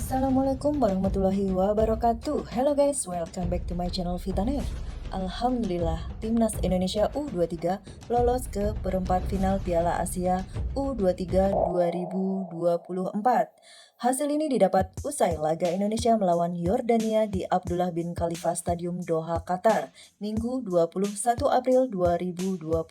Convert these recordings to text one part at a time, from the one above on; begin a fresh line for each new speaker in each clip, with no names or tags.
Assalamualaikum warahmatullahi wabarakatuh. Hello guys, welcome back to my channel Vitanev. Alhamdulillah, Timnas Indonesia U23 lolos ke perempat final Piala Asia U23 2024. Hasil ini didapat usai laga Indonesia melawan Yordania di Abdullah bin Khalifa Stadium Doha, Qatar, Minggu 21 April 2024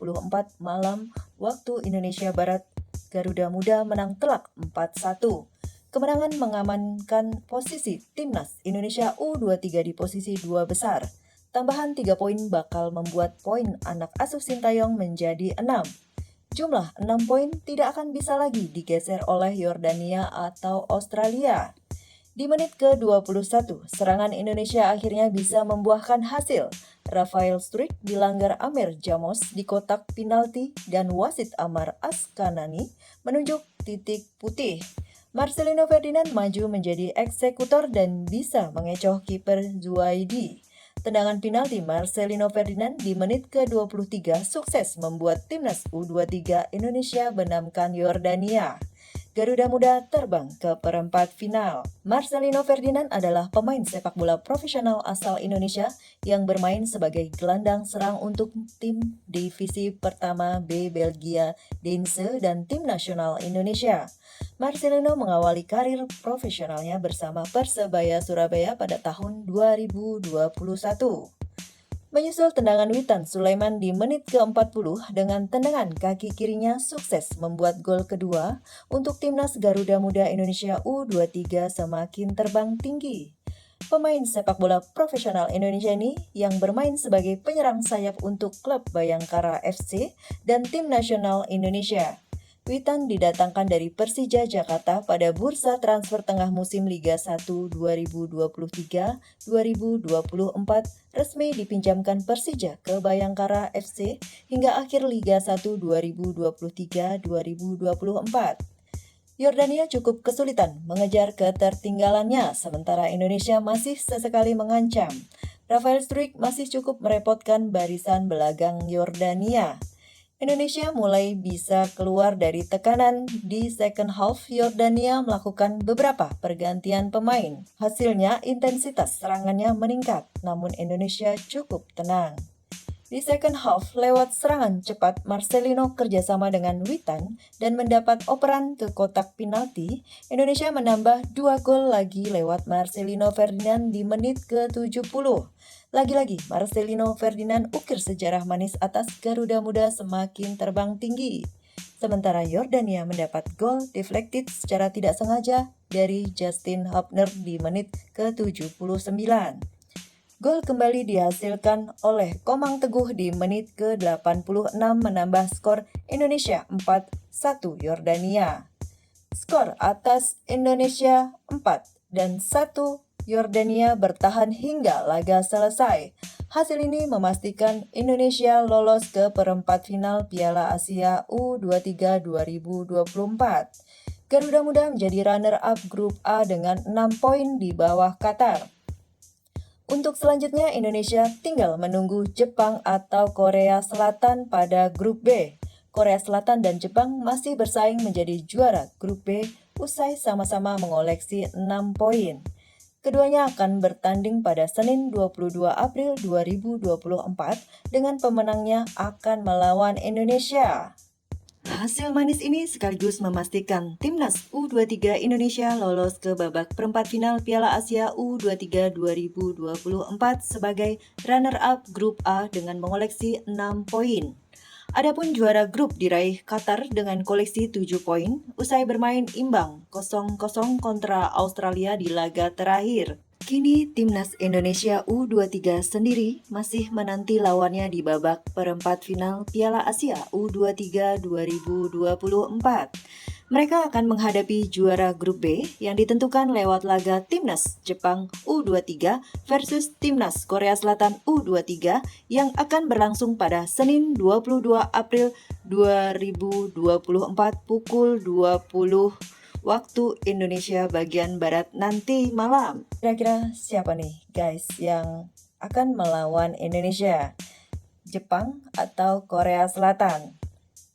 malam waktu Indonesia Barat. Garuda Muda menang telak 4-1. Kemenangan mengamankan posisi Timnas Indonesia U23 di posisi 2 besar. Tambahan 3 poin bakal membuat poin anak asuh Sintayong menjadi 6. Jumlah 6 poin tidak akan bisa lagi digeser oleh Yordania atau Australia. Di menit ke-21, serangan Indonesia akhirnya bisa membuahkan hasil. Rafael Struijk dilanggar Amer Jamos di kotak penalti dan wasit Amar Askanani menunjuk titik putih. Marcelino Ferdinand maju menjadi eksekutor dan bisa mengecoh kiper Zuaidi. Tendangan penalti Marcelino Ferdinand di menit ke-23 sukses membuat Timnas U23 Indonesia benamkan Yordania. Garuda Muda terbang ke perempat final. Marcelino Ferdinand adalah pemain sepak bola profesional asal Indonesia yang bermain sebagai gelandang serang untuk tim divisi pertama B Belgia Deinze dan tim nasional Indonesia. Marcelino mengawali karir profesionalnya bersama Persebaya Surabaya pada tahun 2021. Menyusul tendangan Witan Sulaiman di menit ke-40 dengan tendangan kaki kirinya sukses membuat gol kedua untuk Timnas Garuda Muda Indonesia U23 semakin terbang tinggi. Pemain sepak bola profesional Indonesia ini yang bermain sebagai penyerang sayap untuk klub Bayangkara FC dan tim nasional Indonesia. Witan didatangkan dari Persija Jakarta pada bursa transfer tengah musim Liga 1 2023-2024 resmi dipinjamkan Persija ke Bayangkara FC hingga akhir Liga 1 2023-2024. Yordania cukup kesulitan mengejar ketertinggalannya, sementara Indonesia masih sesekali mengancam. Rafael Struijk masih cukup merepotkan barisan belagang Yordania. Indonesia mulai bisa keluar dari tekanan di second half. Yordania melakukan beberapa pergantian pemain. Hasilnya intensitas serangannya meningkat, namun Indonesia cukup tenang. Di second half, lewat serangan cepat, Marcelino kerjasama dengan Witan dan mendapat operan ke kotak penalti. Indonesia menambah 2 gol lagi lewat Marcelino Ferdinand di menit ke-70. Lagi-lagi, Marcelino Ferdinand ukir sejarah manis atas Garuda Muda semakin terbang tinggi. Sementara Yordania mendapat gol deflected secara tidak sengaja dari Justin Hubner di menit ke-79. Gol kembali dihasilkan oleh Komang Teguh di menit ke-86 menambah skor Indonesia 4-1 Yordania. Skor atas Indonesia 4 dan 1 Yordania bertahan hingga laga selesai. Hasil ini memastikan Indonesia lolos ke perempat final Piala Asia U23 2024. Garuda Muda menjadi runner-up grup A dengan 6 poin di bawah Qatar. Untuk selanjutnya, Indonesia tinggal menunggu Jepang atau Korea Selatan pada grup B. Korea Selatan dan Jepang masih bersaing menjadi juara grup B usai sama-sama mengoleksi 6 poin. Keduanya akan bertanding pada Senin 22 April 2024 dengan pemenangnya akan melawan Indonesia. Hasil manis ini sekaligus memastikan Timnas U23 Indonesia lolos ke babak perempat final Piala Asia U23 2024 sebagai runner-up grup A dengan mengoleksi 6 poin. Adapun juara grup diraih Qatar dengan koleksi 7 poin usai bermain imbang 0-0 kontra Australia di laga terakhir. Kini Timnas Indonesia U23 sendiri masih menanti lawannya di babak perempat final Piala Asia U23 2024. Mereka akan menghadapi juara grup B yang ditentukan lewat laga Timnas Jepang U23 versus Timnas Korea Selatan U23 yang akan berlangsung pada Senin 22 April 2024 pukul 20 waktu Indonesia bagian Barat nanti malam. Kira-kira siapa nih guys yang akan melawan Indonesia? Jepang atau Korea Selatan?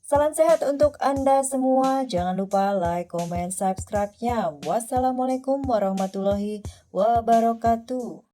Salam sehat untuk Anda semua. Jangan lupa like, comment, subscribe-nya. Wassalamualaikum warahmatullahi wabarakatuh.